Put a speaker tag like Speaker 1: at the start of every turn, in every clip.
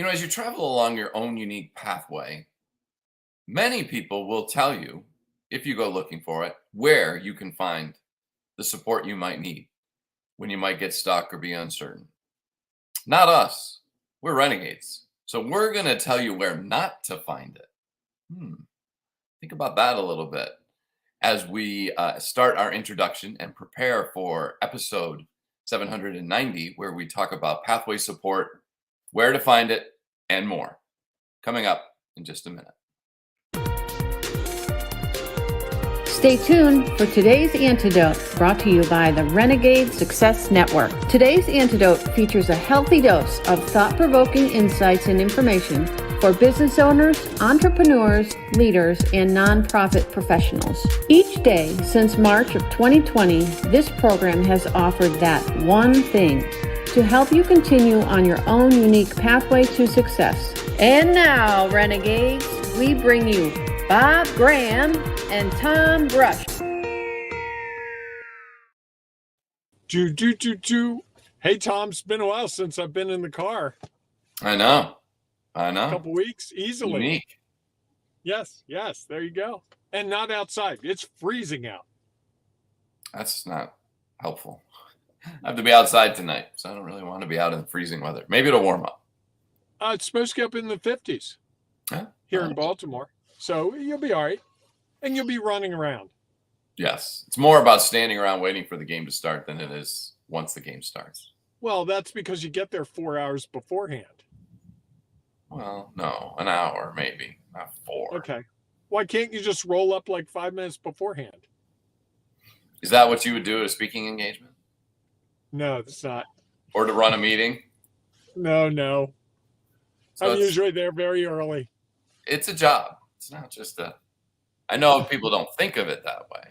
Speaker 1: As you travel along your own unique pathway, many people will tell you, if you go looking for it, where you can find the support you might need when you might get stuck or be uncertain. Not us. We're renegades. So we're going to tell you where not to find it. Think about that a little bit as we start our introduction and prepare for episode 790, where we talk about pathway support, where to find it, and more. Coming up in just a minute.
Speaker 2: Stay tuned for today's Antidote, brought to you by the Renegade Success Network. Today's Antidote features a healthy dose of thought-provoking insights and information for business owners, entrepreneurs, leaders, and nonprofit professionals. Each day since March of 2020, this program has offered that one thing to help you continue on your own unique pathway to success. And now, Renegades, we bring you Bob Graham and Tom Brush.
Speaker 3: Hey, Tom, it's been a while since I've been in the car.
Speaker 1: I know.
Speaker 3: A couple weeks, easily.
Speaker 1: Unique.
Speaker 3: Yes, there you go. And not outside. It's freezing out.
Speaker 1: That's not helpful. I have to be outside tonight, so I don't really want to be out in the freezing weather. Maybe it'll warm up.
Speaker 3: It's supposed to get up in the 50s here in Baltimore. So you'll be all right. And you'll be running around.
Speaker 1: Yes. It's more about standing around waiting for the game to start than it is once the game starts.
Speaker 3: Well, that's because you get there 4 hours beforehand.
Speaker 1: Well, no, an hour maybe, not 4.
Speaker 3: Okay. Why can't you just roll up like 5 minutes beforehand?
Speaker 1: Is that what you would do at a speaking engagement?
Speaker 3: No, it's not.
Speaker 1: Or to run a meeting?
Speaker 3: No. So I'm usually there very early.
Speaker 1: It's a job. It's not just I know people don't think of it that way.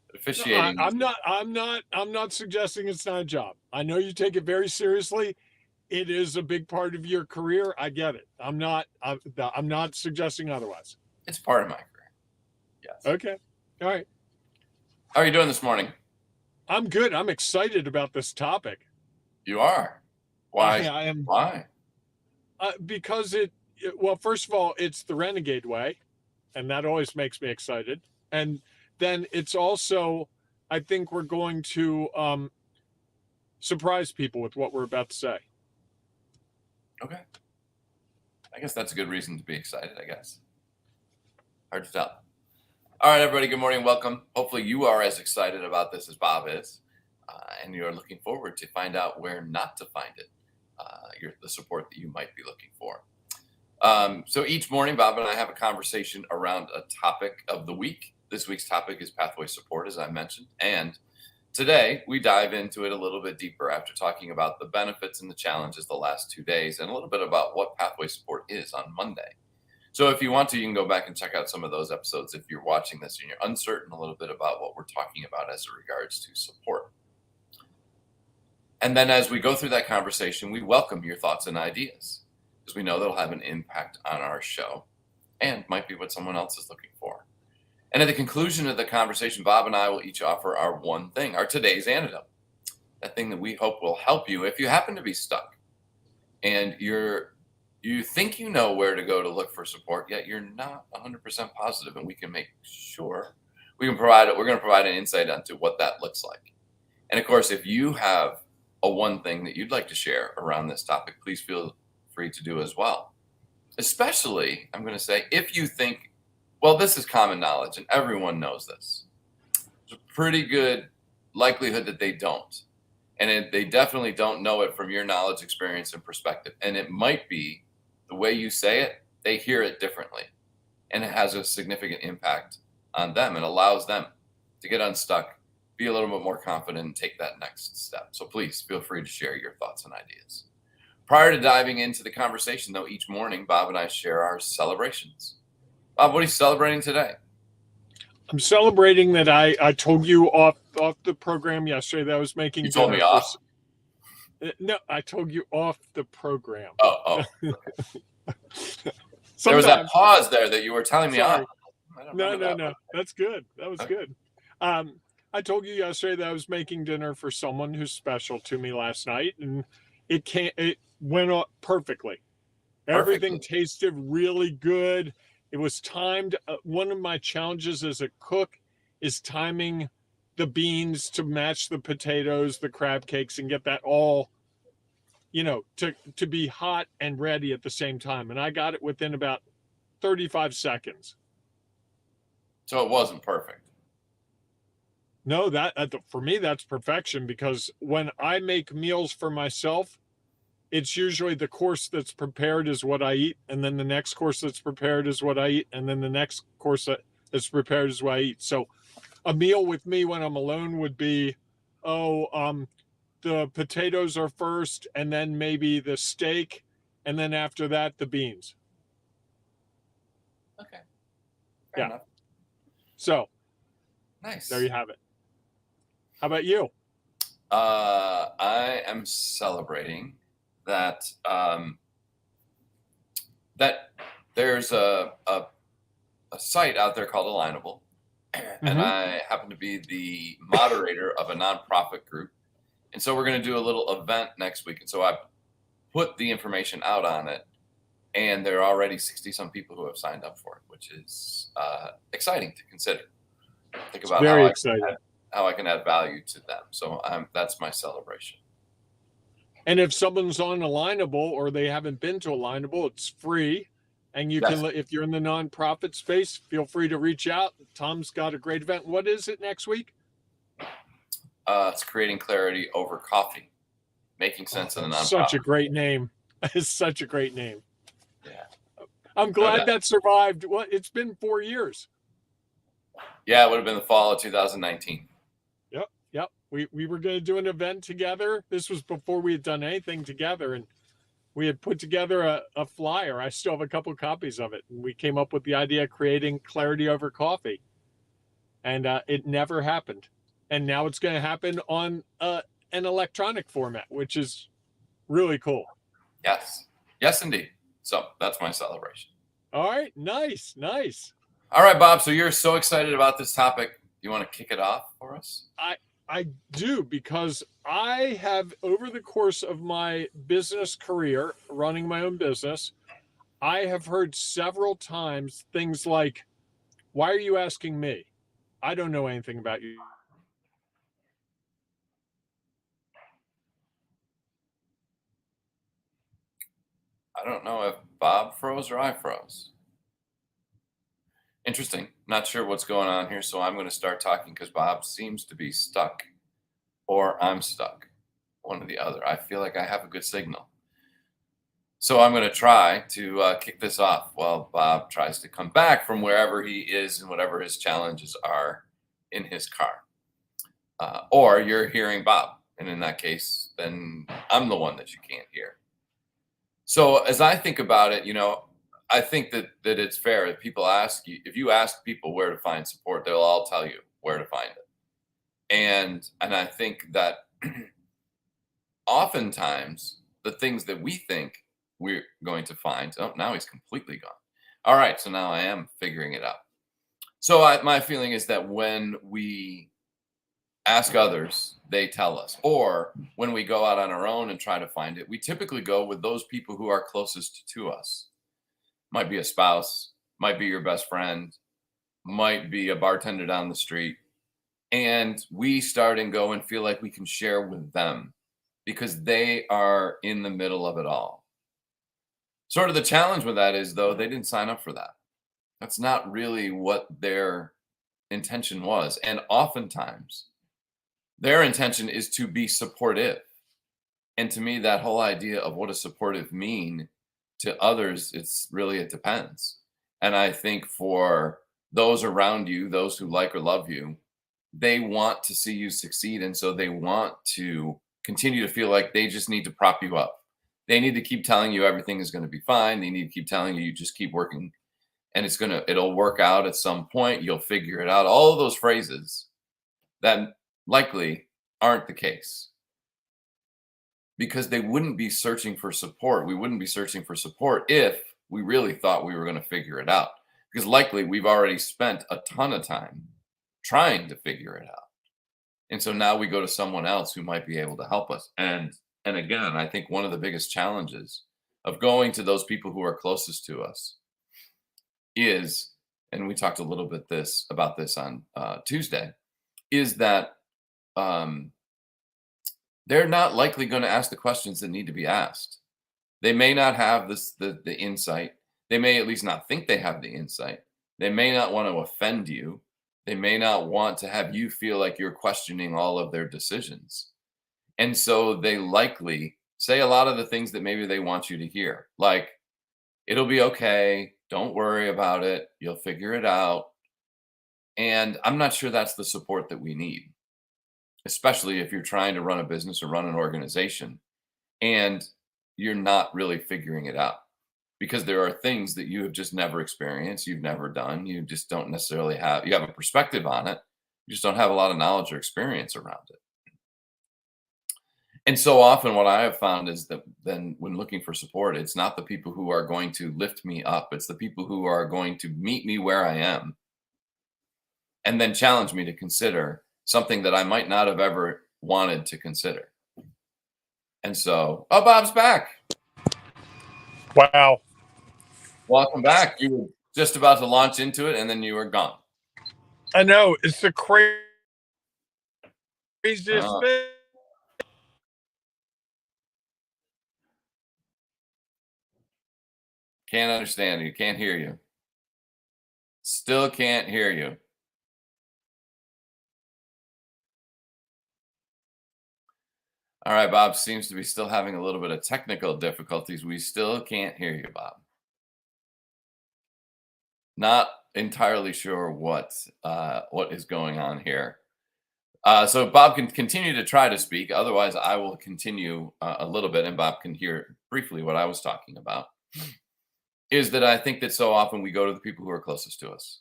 Speaker 1: But officiating.
Speaker 3: No, I'm not suggesting it's not a job. I know you take it very seriously. It is a big part of your career. I get it. I'm not suggesting otherwise.
Speaker 1: It's part of my career. Yes.
Speaker 3: Okay. All right.
Speaker 1: How are you doing this morning?
Speaker 3: I'm good. I'm excited about this topic.
Speaker 1: You are? Why?
Speaker 3: I am.
Speaker 1: Why?
Speaker 3: Because well, first of all, it's the Renegade way, and that always makes me excited. And then it's also, I think we're going to surprise people with what we're about to say.
Speaker 1: Okay. I guess that's a good reason to be excited, I guess. Hard to tell. All right, everybody, good morning. Welcome. Hopefully you are as excited about this as Bob is, and you're looking forward to find out where not to find it, the support that you might be looking for. So each morning, Bob and I have a conversation around a topic of the week. This week's topic is pathway support, as I mentioned. And today, we dive into it a little bit deeper after talking about the benefits and the challenges the last 2 days and a little bit about what pathway support is on Monday. So if you want to, you can go back and check out some of those episodes if you're watching this and you're uncertain a little bit about what we're talking about as it regards to support. And then as we go through that conversation, we welcome your thoughts and ideas, because we know that'll have an impact on our show and might be what someone else is looking for. And at the conclusion of the conversation, Bob and I will each offer our one thing, our today's antidote, that thing that we hope will help you if you happen to be stuck and you think you know where to go to look for support, yet you're not 100% positive, and we can make sure we're going to provide an insight onto what that looks like. And of course, if you have a one thing that you'd like to share around this topic, please feel free to do as well. Especially, I'm going to say, if you think, well, this is common knowledge and everyone knows this. There's a pretty good likelihood that they don't. And they definitely don't know it from your knowledge, experience, and perspective. And it might be the way you say it, they hear it differently. And it has a significant impact on them and allows them to get unstuck, be a little bit more confident, and take that next step. So please feel free to share your thoughts and ideas. Prior to diving into the conversation, though, each morning, Bob and I share our celebrations. Bob, what are you celebrating today?
Speaker 3: I'm celebrating that I told you off the program yesterday that I was making.
Speaker 1: You told me off?
Speaker 3: No, I told you off the program.
Speaker 1: Oh. There was that pause there that you were telling me off.
Speaker 3: No. That's good. That was good. I told you yesterday that I was making dinner for someone who's special to me last night, and it went off perfectly. Everything
Speaker 1: Perfectly.
Speaker 3: tasted really good. It was timed. One of my challenges as a cook is timing the beans to match the potatoes, the crab cakes, and get that all, to be hot and ready at the same time. And I got it within about 35 seconds.
Speaker 1: So it wasn't perfect.
Speaker 3: No, for me, that's perfection, because when I make meals for myself, it's usually the course that's prepared is what I eat, and then the next course that's prepared is what I eat, and then the next course that's prepared is what I eat. So a meal with me when I'm alone would be, the potatoes are first, and then maybe the steak, and then after that, the beans.
Speaker 1: Okay. Fair
Speaker 3: Yeah.
Speaker 1: enough.
Speaker 3: So
Speaker 1: Nice.
Speaker 3: there you have it. How about you?
Speaker 1: I am celebrating that that there's a site out there called Alignable, and I happen to be the moderator of a nonprofit group, and so we're going to do a little event next week, and so I put the information out on it, and there are already 60 some people who have signed up for it, which is exciting to consider. Think about
Speaker 3: Very exciting.
Speaker 1: how I can add value to them. So that's my celebration.
Speaker 3: And if someone's on Alignable or they haven't been to Alignable, it's free. And you
Speaker 1: Yes.
Speaker 3: can, if you're in the nonprofit space, feel free to reach out. Tom's got a great event. What is it next week?
Speaker 1: It's creating clarity over coffee, making sense in the nonprofit.
Speaker 3: Such a great name. It's such a great name.
Speaker 1: Yeah.
Speaker 3: I'm glad that survived. What? It's been 4 years.
Speaker 1: Yeah, it would have been the fall of 2019.
Speaker 3: Yep. We were going to do an event together. This was before we had done anything together, and we had put together a flyer. I still have a couple of copies of it. And we came up with the idea of creating clarity over coffee. And it never happened. And now it's going to happen on an electronic format, which is really cool.
Speaker 1: Yes, indeed. So that's my celebration.
Speaker 3: All right. Nice.
Speaker 1: All right, Bob. So you're so excited about this topic. You want to kick it off for us?
Speaker 3: I do, because I have, over the course of my business career, running my own business, I have heard several times things like, "Why are you asking me? I don't know anything about you."
Speaker 1: I don't know if Bob froze or I froze. Interesting. Not sure what's going on here, so I'm going to start talking because Bob seems to be stuck, or I'm stuck. One or the other. I feel like I have a good signal. So I'm going to try to kick this off while Bob tries to come back from wherever he is and whatever his challenges are in his car. Or you're hearing Bob, and in that case, then I'm the one that you can't hear. So as I think about it, I think that it's fair if people ask you, if you ask people where to find support, they'll all tell you where to find it. And I think that oftentimes the things that we think we're going to find, oh, now he's completely gone. All right, so now I am figuring it out. So my feeling is that when we ask others, they tell us. Or when we go out on our own and try to find it, we typically go with those people who are closest to us. Might be a spouse, might be your best friend, might be a bartender down the street. And we start and go and feel like we can share with them because they are in the middle of it all. Sort of the challenge with that is, though, they didn't sign up for that. That's not really what their intention was. And oftentimes, their intention is to be supportive. And to me, that whole idea of what does supportive mean to others, it depends. And I think for those around you, those who like or love you, they want to see you succeed. And so they want to continue to feel like they just need to prop you up. They need to keep telling you everything is going to be fine. They need to keep telling you just keep working and it'll work out at some point. You'll figure it out. All of those phrases that likely aren't the case, because they wouldn't be searching for support. We wouldn't be searching for support if we really thought we were going to figure it out, because likely we've already spent a ton of time trying to figure it out. And so now we go to someone else who might be able to help us. And again, I think one of the biggest challenges of going to those people who are closest to us is, and we talked a little bit about this on Tuesday, is that they're not likely going to ask the questions that need to be asked. They may not have the insight. They may at least not think they have the insight. They may not want to offend you. They may not want to have you feel like you're questioning all of their decisions. And so they likely say a lot of the things that maybe they want you to hear, like, it'll be okay. Don't worry about it. You'll figure it out. And I'm not sure that's the support that we need, especially if you're trying to run a business or run an organization and you're not really figuring it out, because there are things that you have just never experienced, you've never done, you just don't necessarily have, you have a perspective on it, you just don't have a lot of knowledge or experience around it. And so often what I have found is that then when looking for support, it's not the people who are going to lift me up, it's the people who are going to meet me where I am and then challenge me to consider something that I might not have ever wanted to consider. And so, oh, Bob's back.
Speaker 3: Wow.
Speaker 1: Welcome back. You were just about to launch into it and then you were gone.
Speaker 3: I know. It's the craziest thing.
Speaker 1: Can't understand you. Can't hear you. Still can't hear you. All right, Bob seems to be still having a little bit of technical difficulties. We still can't hear you, Bob. Not entirely sure what is going on here. So Bob can continue to try to speak. Otherwise, I will continue a little bit, and Bob can hear briefly what I was talking about. Is that I think that so often we go to the people who are closest to us.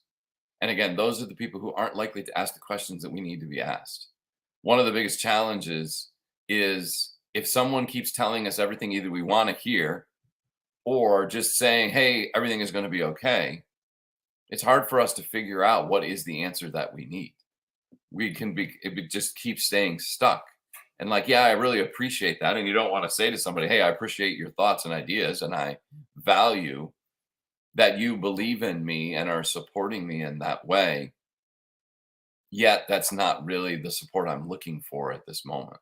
Speaker 1: And again, those are the people who aren't likely to ask the questions that we need to be asked. One of the biggest challenges is if someone keeps telling us everything either we want to hear or just saying, hey, everything is going to be okay, it's hard for us to figure out what is the answer that we need. It just keeps staying stuck. And like, yeah, I really appreciate that. And you don't want to say to somebody, hey, I appreciate your thoughts and ideas, and I value that you believe in me and are supporting me in that way. Yet that's not really the support I'm looking for at this moment.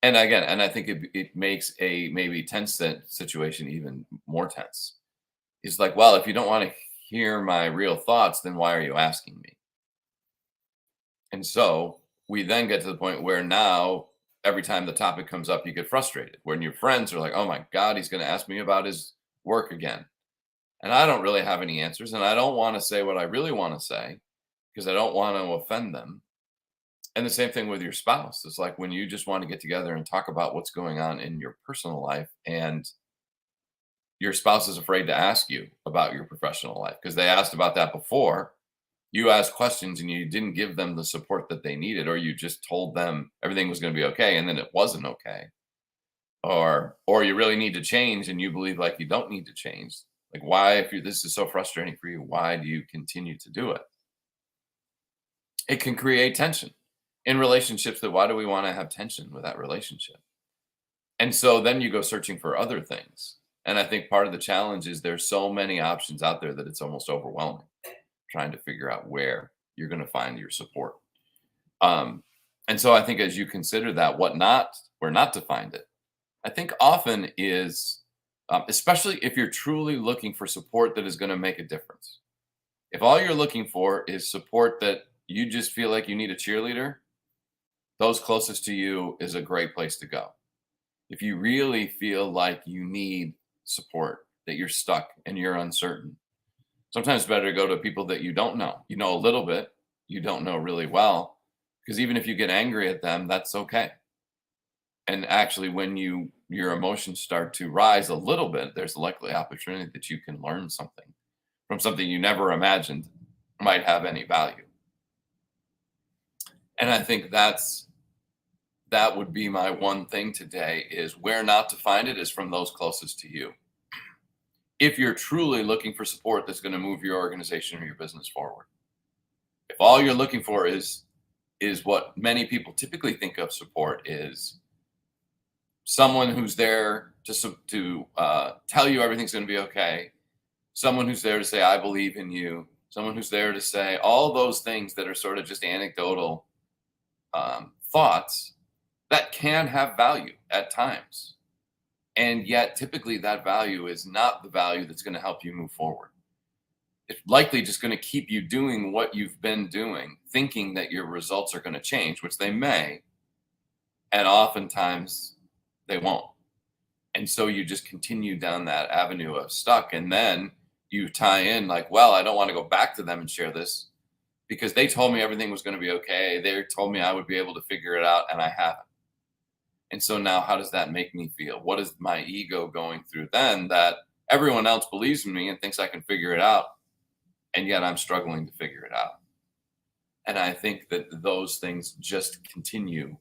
Speaker 1: And again, and I think it makes a maybe tense situation even more tense. It's like, well, if you don't want to hear my real thoughts, then why are you asking me? And so we then get to the point where now every time the topic comes up, you get frustrated when your friends are like, oh my God, he's going to ask me about his work again. And I don't really have any answers. And I don't want to say what I really want to say because I don't want to offend them. And the same thing with your spouse. It's like when you just want to get together and talk about what's going on in your personal life, and your spouse is afraid to ask you about your professional life because they asked about that before. You asked questions and you didn't give them the support that they needed, or you just told them everything was going to be okay and then it wasn't okay. Or you really need to change and you believe like you don't need to change. Like, why, if this is so frustrating for you, why do you continue to do it? It can create tension in relationships. That why do we want to have tension with that relationship? And so then you go searching for other things. And I think part of the challenge is there's so many options out there that it's almost overwhelming trying to figure out where you're going to find your support. And so I think as you consider that, where not to find it, I think often is, especially if you're truly looking for support that is going to make a difference. If all you're looking for is support that you just feel like you need a cheerleader, those closest to you is a great place to go. If you really feel like you need support, that you're stuck and you're uncertain, sometimes it's better to go to people that you don't know. You know a little bit, you don't know really well, because even if you get angry at them, that's okay. And actually, when your emotions start to rise a little bit, there's a likely opportunity that you can learn something from something you never imagined might have any value. And I think that would be my one thing today, is where not to find it is from those closest to you. If you're truly looking for support that's going to move your organization or your business forward. If all you're looking for is what many people typically think of support is someone who's there to tell you everything's going to be okay, someone who's there to say, I believe in you, someone who's there to say all those things that are sort of just anecdotal thoughts that can have value at times. And yet, typically, that value is not the value that's going to help you move forward. It's likely just going to keep you doing what you've been doing, thinking that your results are going to change, which they may, and oftentimes they won't. And so you just continue down that avenue of stuck. And then you tie in like, well, I don't want to go back to them and share this because they told me everything was going to be okay. They told me I would be able to figure it out, and I haven't. And so now how does that make me feel? What is my ego going through then that everyone else believes in me and thinks I can figure it out, and yet I'm struggling to figure it out? And I think that those things just continue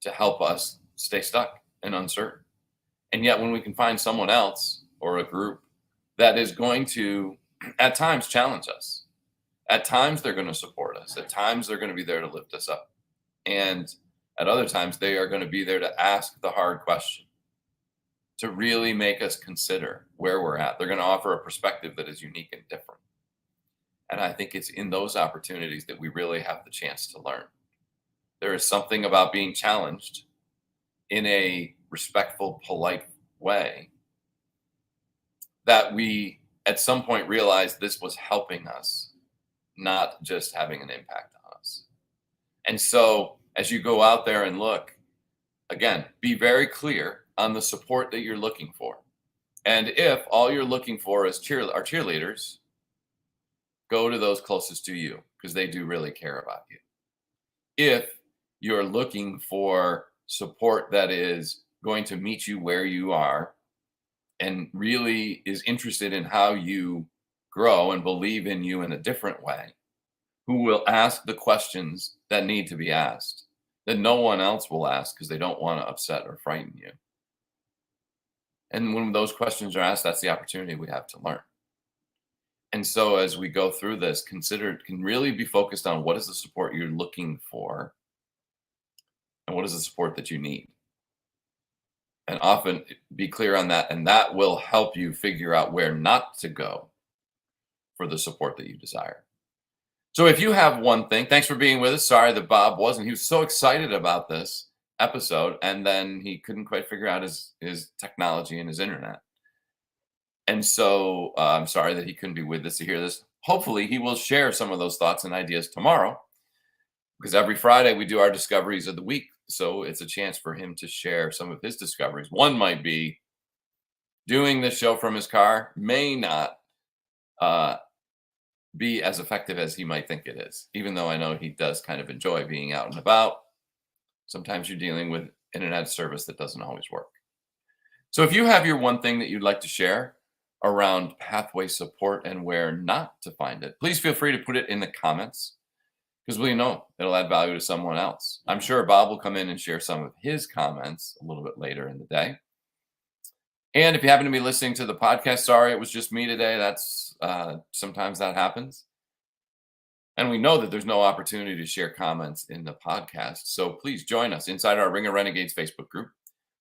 Speaker 1: to help us stay stuck and uncertain. And yet when we can find someone else or a group that is going to, at times, challenge us, at times they're going to support us, at times they're going to be there to lift us up, and at other times they are going to be there to ask the hard question, to really make us consider where we're at. They're going to offer a perspective that is unique and different. And I think it's in those opportunities that we really have the chance to learn. There is something about being challenged in a respectful, polite way that we at some point realized this was helping us, not just having an impact on us. And so as you go out there and look, again, be very clear on the support that you're looking for. And if all you're looking for is are cheerleaders, go to those closest to you because they do really care about you. If you're looking for support that is going to meet you where you are and really is interested in how you grow and believe in you in a different way, who will ask the questions that need to be asked, that no one else will ask because they don't want to upset or frighten you. And when those questions are asked, that's the opportunity we have to learn. And so as we go through this, can really be focused on what is the support you're looking for and what is the support that you need. And often be clear on that, and that will help you figure out where not to go for the support that you desire. So if you have one thing, thanks for being with us. Sorry that Bob wasn't. He was so excited about this episode, and then he couldn't quite figure out his technology and his internet. And so I'm sorry that he couldn't be with us to hear this. Hopefully he will share some of those thoughts and ideas tomorrow, because every Friday we do our discoveries of the week. So it's a chance for him to share some of his discoveries. One might be doing this show from his car may not be as effective as he might think it is, even though I know he does kind of enjoy being out and about. Sometimes you're dealing with internet service that doesn't always work. So if you have your one thing that you'd like to share around pathway support and where not to find it, please feel free to put it in the comments, because we know it'll add value to someone else. I'm sure Bob will come in and share some of his comments a little bit later in the day. And if you happen to be listening to the podcast, sorry, it was just me today. That's sometimes that happens. And we know that there's no opportunity to share comments in the podcast. So please join us inside our Ring of Renegades Facebook group,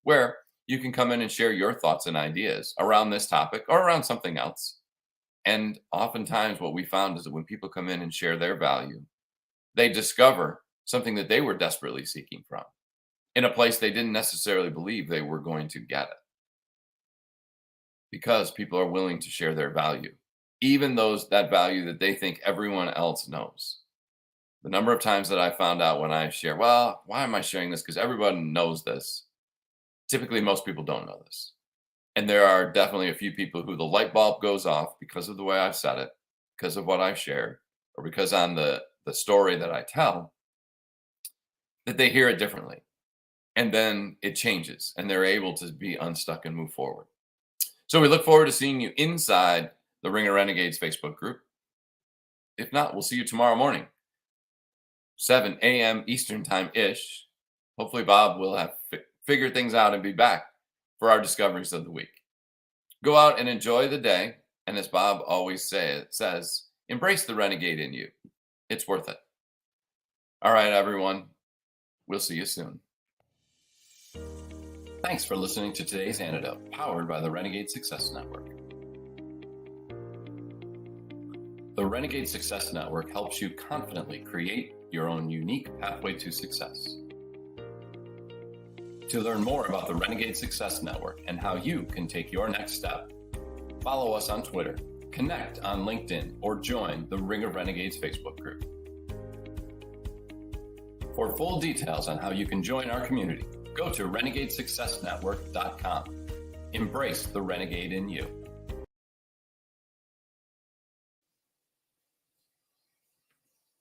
Speaker 1: where you can come in and share your thoughts and ideas around this topic or around something else. And oftentimes what we found is that when people come in and share their value, they discover something that they were desperately seeking from in a place they didn't necessarily believe they were going to get it. Because people are willing to share their value, even that value that they think everyone else knows. The number of times that I found out when I share, well, why am I sharing this? Because everyone knows this. Typically, most people don't know this. And there are definitely a few people who the light bulb goes off because of the way I've said it, because of what I've shared, or because on the story that I tell, that they hear it differently. And then it changes and they're able to be unstuck and move forward. So we look forward to seeing you inside the Ring of Renegades Facebook group. If not, we'll see you tomorrow morning, 7 a.m. Eastern time-ish. Hopefully Bob will have figured things out and be back for our discoveries of the week. Go out and enjoy the day. And as Bob always says, embrace the renegade in you. It's worth it. All right, everyone. We'll see you soon. Thanks for listening to today's Antidote, powered by the Renegade Success Network. The Renegade Success Network helps you confidently create your own unique pathway to success. To learn more about the Renegade Success Network and how you can take your next step, follow us on Twitter, connect on LinkedIn, or join the Ring of Renegades Facebook group. For full details on how you can join our community, go to renegadesuccessnetwork.com. Embrace the renegade in you.